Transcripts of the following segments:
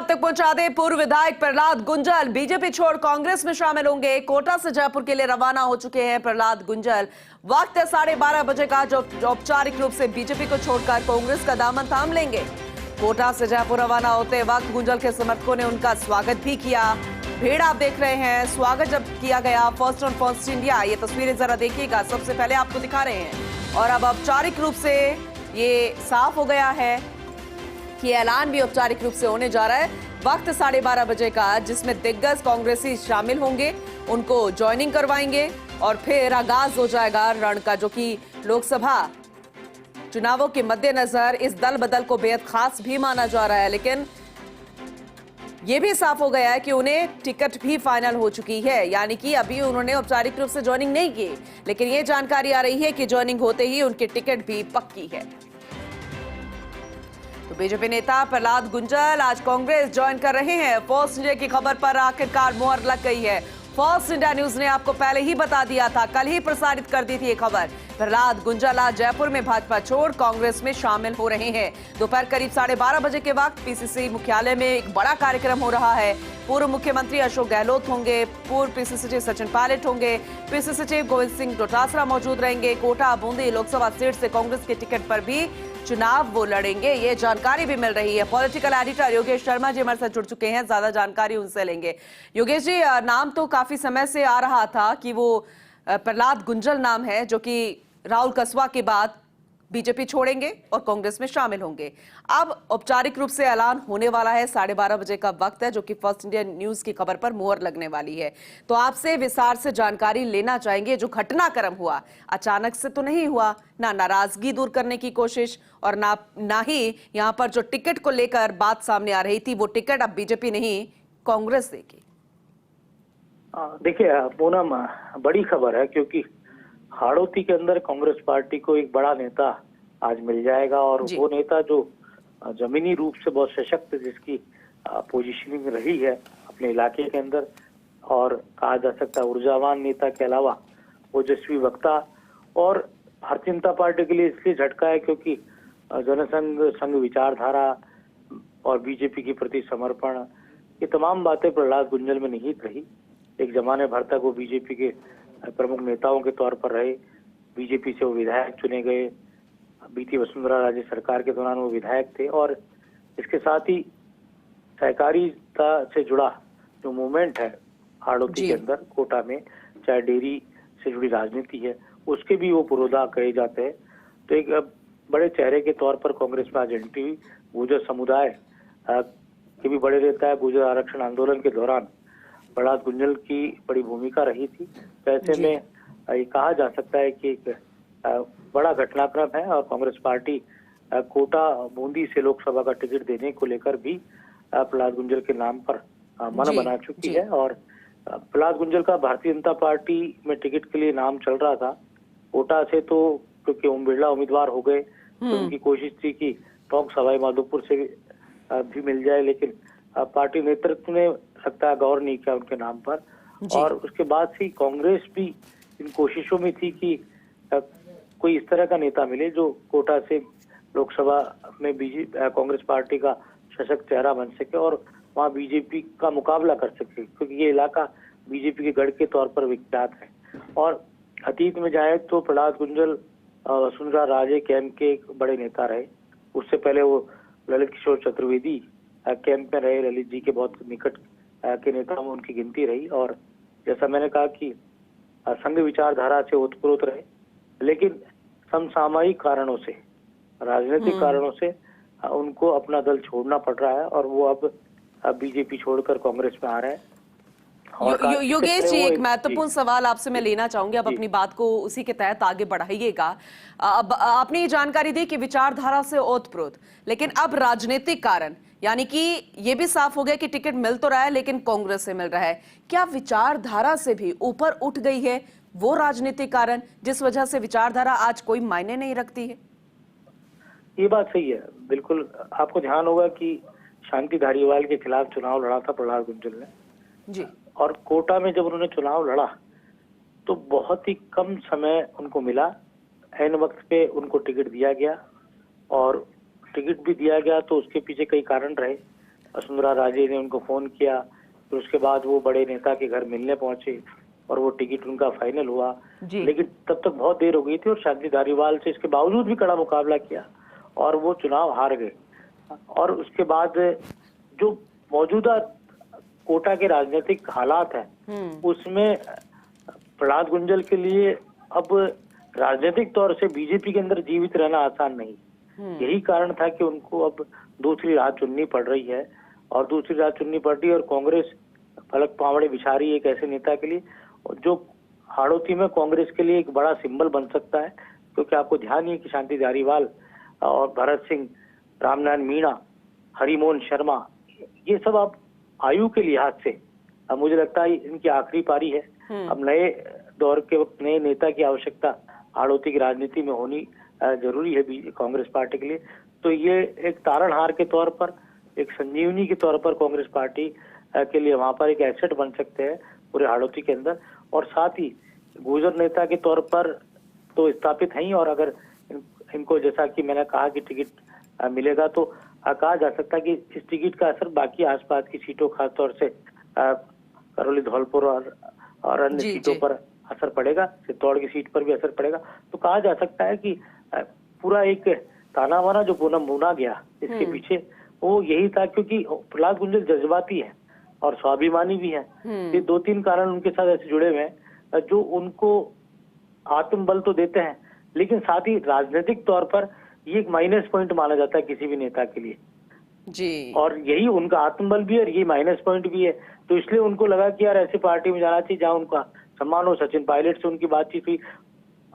आप तक पहुंचा दे। पूर्व विधायक प्रहलाद गुंजल बीजेपी छोड़ कांग्रेस में शामिल होंगे। कोटा से जयपुर के लिए रवाना हो चुके हैं प्रहलाद गुंजल। वक्त है 12:30 बजे का, जो औपचारिक रूप से बीजेपी को छोड़कर कांग्रेस का दामन थाम लेंगे। कोटा से जयपुर रवाना होते वक्त गुंजल के समर्थकों ने उनका स्वागत भी किया। भीड़ आप देख रहे हैं। स्वागत जब किया गया फर्स्ट ऑन फर्स्ट इंडिया, ये तस्वीरें जरा देखिएगा, सबसे पहले आपको दिखा रहे हैं। और अब औपचारिक रूप से ये साफ हो गया है कि ऐलान भी औपचारिक रूप से होने जा रहा है। वक्त 12:30 बजे का, जिसमें दिग्गज कांग्रेसी शामिल होंगे, उनको ज्वाइनिंग करवाएंगे और फिर आगाज हो जाएगा रण का, जो कि लोकसभा चुनावों के मद्देनजर इस दल बदल को बेहद खास भी माना जा रहा है। लेकिन यह भी साफ हो गया है कि उन्हें टिकट भी फाइनल हो चुकी है, यानी कि अभी उन्होंने औपचारिक रूप से ज्वाइनिंग नहीं की, लेकिन यह जानकारी आ रही है कि ज्वाइनिंग होते ही उनकी टिकट भी पक्की है। तो बीजेपी नेता प्रहलाद गुंजल आज कांग्रेस ज्वाइन कर रहे हैं। फर्स्ट इंडिया की खबर पर आखिरकार मुहर लग गई है। फर्स्ट इंडिया न्यूज ने आपको पहले ही बता दिया था, कल ही प्रसारित कर दी थी ये खबर। प्रहलाद गुंजल आज जयपुर में भाजपा छोड़ कांग्रेस में शामिल हो रहे हैं। दोपहर करीब 12:30 बजे के वक्त पीसीसी मुख्यालय में एक बड़ा कार्यक्रम हो रहा है। पूर्व मुख्यमंत्री अशोक गहलोत होंगे, पूर्व पीसीसी सचिव सचिन पायलट होंगे, पीसीसी सचिव गोविंद सिंह डोटासरा मौजूद रहेंगे। कोटा बूंदी लोकसभा सीट से कांग्रेस के टिकट पर भी चुनाव वो लड़ेंगे, ये जानकारी भी मिल रही है। पॉलिटिकल एडिटर योगेश शर्मा जी हमारे साथ जुड़ चुके हैं, ज्यादा जानकारी उनसे लेंगे। योगेश जी, नाम तो काफी समय से आ रहा था कि वो प्रहलाद गुंजल नाम है, जो कि राहुल कसवा के बाद बीजेपी छोड़ेंगे और कांग्रेस में शामिल होंगे। अब औपचारिक रूप से ऐलान होने वाला है। 12:30 बजे का वक्त है, जो कि फर्स्ट इंडिया न्यूज की खबर पर मुहर लगने वाली है। तो आपसे विस्तार से जानकारी लेना चाहेंगे। जो घटनाक्रम हुआ अचानक से तो नहीं हुआ, ना नाराजगी दूर करने की कोशिश और ना ही यहाँ पर जो टिकट को लेकर बात सामने आ रही थी, वो टिकट अब बीजेपी नहीं कांग्रेस देगी। देखिए पूनम, बड़ी खबर है, क्योंकि हाड़ौती के अंदर कांग्रेस पार्टी को एक बड़ा नेता आज मिल जाएगा। और वो नेता जो जमीनी रूप से बहुत सशक्त, जिसकी पोजीशनिंग रही है अपने इलाके के अंदर, और कहा जा सकता है ऊर्जावान नेता के अलावा ओजस्वी वक्ता, और भारतीय जनता पार्टी के लिए इसलिए झटका है क्योंकि जनसंघ, संघ विचारधारा और बीजेपी के प्रति समर्पण, ये तमाम बातें प्रहलाद गुंजल में निहित रही। एक जमाने भर तक वो बीजेपी के प्रमुख नेताओं के तौर पर रहे। बीजेपी से वो विधायक चुने गए। बीती वसुंधरा राजे सरकार के दौरान वो विधायक थे। और इसके साथ ही सहकारिता से जुड़ा जो मूवमेंट है हाड़ौती के अंदर, कोटा में, चाहे डेयरी से जुड़ी राजनीति है, उसके भी वो पुरोधा कहे जाते हैं। तो एक बड़े चेहरे के तौर पर कांग्रेस में आज एंट्री हुई। गुर्जर समुदाय के भी बड़े नेता है। गुर्जर आरक्षण आंदोलन के दौरान प्रहलाद गुंजल की बड़ी भूमिका रही थी। तो ऐसे में ये कहा जा सकता है कि एक बड़ा घटनाक्रम है। और कांग्रेस पार्टी कोटा बूंदी से लोकसभा का टिकट देने को लेकर भी प्रहलाद गुंजल के नाम पर मन बना चुकी है। और प्रहलाद गुंजल का भारतीय जनता पार्टी में टिकट के लिए नाम चल रहा था। कोटा से तो क्योंकि ओम बिरला उम्मीदवार हो गए, तो उनकी कोशिश थी कि टोंक सवाई माधोपुर से भी मिल जाए, लेकिन पार्टी नेतृत्व ने लगता है गौर नहीं किया उनके नाम पर। और उसके बाद से कांग्रेस भी इन कोशिशों में थी कि कोई इस तरह का नेता मिले जो कोटा से लोकसभा में कांग्रेस पार्टी का सशक्त चेहरा बन सके और वहाँ बीजेपी का मुकाबला कर सके, क्योंकि ये इलाका बीजेपी के गढ़ के तौर पर विख्यात है। और अतीत में जाए तो प्रहलाद गुंजल वसुंधरा राजे कैंप के एक बड़े नेता रहे। उससे पहले वो ललित किशोर चतुर्वेदी कैंप में रहे। ललित जी के बहुत निकट के नेताओं में उनकी गिनती रही। और जैसा मैंने कहा कि संघ विचारधारा से ओतप्रोत रहे, लेकिन समसामयिक कारणों से, राजनीतिक कारणों से उनको अपना दल छोड़ना पड़ रहा है और वो अब बीजेपी छोड़कर कांग्रेस में आ रहे हैं। योगेश जी, एक महत्वपूर्ण सवाल आपसे मैं लेना चाहूंगी, अब अपनी बात को उसी के तहत आगे बढ़ाइएगा। अब आपने ये जानकारी दी कि विचारधारा से ओतप्रोत, लेकिन अब राजनीतिक कारण, यानी कि ये भी साफ हो गया कि टिकट मिल तो रहा है लेकिन कांग्रेस से मिल रहा है। क्या विचारधारा से भी ऊपर उठ गई है वो राजनीतिक कारण, जिस वजह से विचारधारा आज कोई मायने नहीं रखती है? ये बात सही है, बिल्कुल। आपको ध्यान होगा कि शांति धारीवाल के खिलाफ चुनाव लड़ा था प्रहलाद गुंजल ने जी, और कोटा में जब उन्होंने चुनाव लड़ा तो बहुत ही कम समय उनको मिला। ऐन वक्त पे उनको टिकट दिया गया, और टिकट भी दिया गया तो उसके पीछे कई कारण रहे। वसुंधरा राजे ने उनको फोन किया, फिर उसके बाद वो बड़े नेता के घर मिलने पहुंचे और वो टिकट उनका फाइनल हुआ। लेकिन तब तक बहुत देर हो गई थी और शांति धारीवाल से इसके बावजूद भी कड़ा मुकाबला किया और वो चुनाव हार गए। और उसके बाद जो मौजूदा कोटा के राजनीतिक हालात हैं उसमें प्रहलाद गुंजल के लिए अब राजनीतिक तौर से बीजेपी के अंदर जीवित रहना आसान नहीं। यही कारण था कि उनको अब दूसरी राह चुननी पड़ रही है और दूसरी राह चुननी पड़ रही है और कांग्रेस पलक पावड़े बिछा रही है एक ऐसे नेता के लिए जो हाड़ौती में कांग्रेस के लिए एक बड़ा सिंबल बन सकता है। क्योंकि आपको ध्यान ही है कि शांति धारीवाल और भरत सिंह, रामनारायण मीणा, हरिमोहन शर्मा, ये सब अब आयु के लिहाज से अब मुझे लगता है इनकी आखिरी पारी है। अब नए दौर के वक्त नए नेता की आवश्यकता हाड़ौती की राजनीति में होनी जरूरी है कांग्रेस पार्टी के लिए। तो ये एक तारणहार के तौर पर, एक संजीवनी के तौर पर कांग्रेस पार्टी के लिए वहां पर एक एसेट बन सकते हैं पूरे हाड़ौती के अंदर। और साथ ही गुर्जर नेता के तौर पर तो स्थापित है ही, और अगर इनको जैसा कि मैंने कहा कि टिकट मिलेगा तो कहा जा सकता है कि इस टिकट का असर बाकी आसपास की सीटों, खासतौर से करौली, धौलपुर और अन्य सीटों पर असर पड़ेगा, चित्तौड़ की सीट पर भी असर पड़ेगा। तो कहा जा सकता है कि पूरा एक ताना बाना जो बुना गया इसके पीछे वो यही था, क्योंकि प्रहलाद गुंजल जज्बाती है और स्वाभिमानी भी है। ये दो तीन कारण उनके साथ ऐसे जुड़े हुए हैं जो उनको आत्मबल तो देते हैं, लेकिन साथ ही राजनीतिक तौर पर ये एक माइनस पॉइंट माना जाता है किसी भी नेता के लिए जी। और यही उनका आत्मबल भी है और ये माइनस पॉइंट भी है। तो इसलिए उनको लगा कि यार ऐसी पार्टी में जाना चाहिए जहां उनका सम्मान हो। सचिन पायलट से उनकी बातचीत हुई,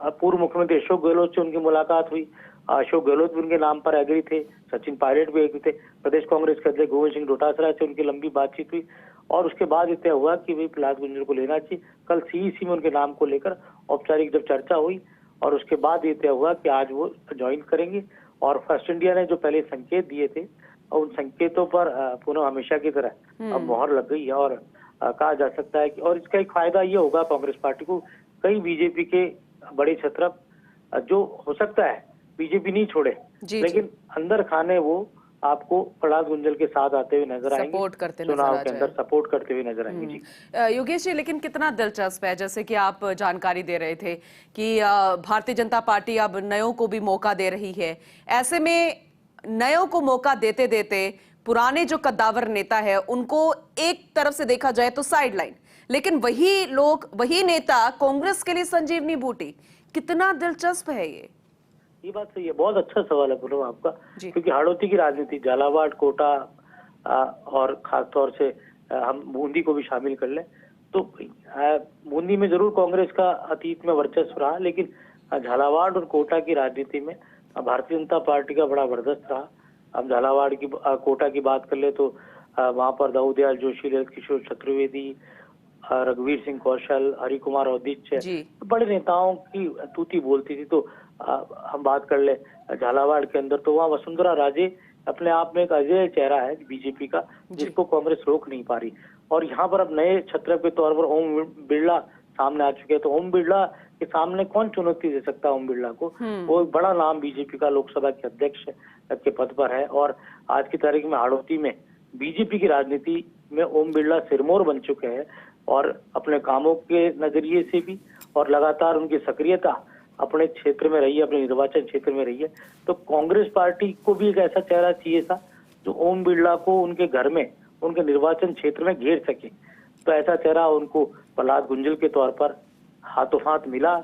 पूर्व मुख्यमंत्री अशोक गहलोत से उनकी मुलाकात हुई, अशोक गहलोत भी उनके नाम पर एग्री थे, सचिन पायलट भी एग्री थे, प्रदेश कांग्रेस के अध्यक्ष गोविंद सिंह डोटासरा से उनकी लंबी बातचीत हुई और उसके बाद तय हुआ कि भाई प्रहलाद गुंजल को लेना चाहिए। कल सीईसी में उनके नाम को लेकर औपचारिक जब चर्चा हुई और उसके बाद ये तय हुआ कि आज वो ज्वाइन करेंगे। और फर्स्ट इंडिया ने जो पहले संकेत दिए थे और उन संकेतों पर पुनः हमेशा की तरह अब मोहर लग गई है। और कहा जा सकता है कि और इसका एक फायदा ये होगा कांग्रेस पार्टी को, कई बीजेपी के बड़े छत्रप जो हो सकता है बीजेपी नहीं छोड़े लेकिन अंदर खाने वो आपको प्रहलाद गुंजल के साथ आते हुए नजर आएंगे, सपोर्ट करते चुनाव के अंदर सपोर्ट करते हुए नजर आएंगे जी। योगेश जी, लेकिन कितना दिलचस्प है, जैसे कि आप जानकारी दे रहे थे कि भारतीय जनता पार्टी अब नयों को भी मौका दे रही है। ऐसे में नयों को मौका देते देते पुराने जो कद्दावर नेता है उनको एक तरफ से देखा जाए तो साइडलाइन, लेकिन वही लोग, वही नेता कांग्रेस के लिए संजीवनी बूटी। कितना दिलचस्प है ये बात सही है। बहुत अच्छा सवाल है पूनम आपका, क्योंकि हाड़ौती की राजनीति, झालावाड़, कोटा और खासतौर से हम बूंदी को भी शामिल कर लें तो बूंदी में जरूर कांग्रेस का अतीत में वर्चस्व रहा, लेकिन झालावाड़ और कोटा की राजनीति में भारतीय जनता पार्टी का बड़ा वर्चस्व रहा। हम झालावाड़ की, कोटा की बात कर ले तो वहां पर दाऊदयाल जोशी, ललित किशोर चतुर्वेदी, रघुवीर सिंह कौशल, हरि कुमार औदित्य, बड़े नेताओं की तूती बोलती थी। तो हम बात कर ले झालावाड़ के अंदर तो वहाँ वसुंधरा राजे अपने आप में एक अजय चेहरा है बीजेपी का, जिसको कांग्रेस रोक नहीं पा रही। और यहाँ पर अब नए छत्रप के तौर पर ओम बिरला सामने आ चुके हैं। तो ओम बिरला के सामने कौन चुनौती दे सकता है ओम बिरला को? वो एक बड़ा नाम बीजेपी का लोकसभा के अध्यक्ष के पद पर है और आज की तारीख में हाड़ौती में बीजेपी की राजनीति में ओम बिरला सिरमौर बन चुके हैं और अपने कामों के नजरिए से भी और लगातार उनकी सक्रियता अपने क्षेत्र में रही है, अपने निर्वाचन क्षेत्र में रही है। तो कांग्रेस पार्टी को भी एक ऐसा चेहरा चाहिए था जो ओम बिरला को उनके घर में, उनके निर्वाचन क्षेत्र में घेर सके। तो ऐसा चेहरा उनको प्रहलाद गुंजल के तौर पर हाथों हाथ मिला,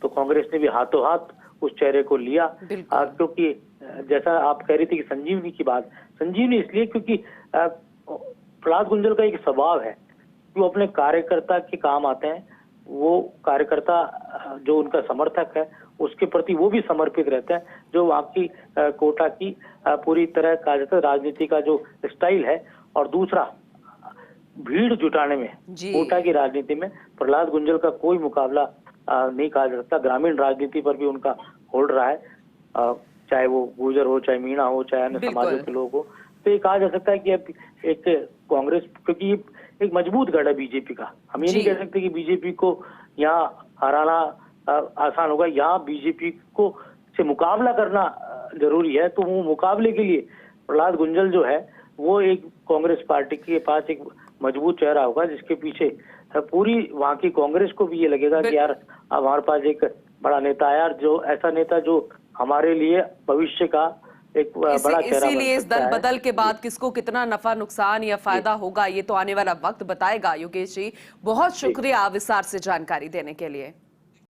तो कांग्रेस ने भी हाथों हाथ उस चेहरे को लिया। क्योंकि जैसा आप कह रही थी कि संजीवनी की बात, संजीवनी इसलिए क्योंकि प्रहलाद गुंजल का एक स्वभाव है, वो अपने कार्यकर्ता के काम आते हैं। वो कार्यकर्ता जो उनका समर्थक है उसके प्रति वो भी समर्पित रहते हैं, जो वहाँ की कोटा की पूरी तरह का राजनीति का जो स्टाइल है। और दूसरा, भीड़ जुटाने में कोटा की राजनीति में प्रहलाद गुंजल का कोई मुकाबला नहीं कहा जा सकता। ग्रामीण राजनीति पर भी उनका होल्ड रहा है, चाहे वो गुर्जर हो, चाहे मीणा हो, चाहे अन्य समाजों के लोग हो। तो ये कहा जा सकता है कि अब एक कांग्रेस, क्योंकि एक मजबूत गढ़ है बीजेपी का, हम ये नहीं कह सकते कि बीजेपी को यहाँ हराना आसान होगा। यहाँ बीजेपी को से मुकाबला करना जरूरी है। तो वो मुकाबले के लिए प्रहलाद गुंजल जो है वो एक कांग्रेस पार्टी के पास एक मजबूत चेहरा होगा, जिसके पीछे पूरी वहाँ की कांग्रेस को भी ये लगेगा कि यार अब हमारे पास एक बड़ा नेता है, यार जो ऐसा नेता जो हमारे लिए भविष्य का एक बड़ा चेहरा इसीलिए बन इस सकता दल है। बदल के बाद किसको कितना नफा नुकसान या फायदा होगा, ये तो आने वाला वक्त बताएगा। योगेश जी, बहुत शुक्रिया विस्तार से जानकारी देने के लिए।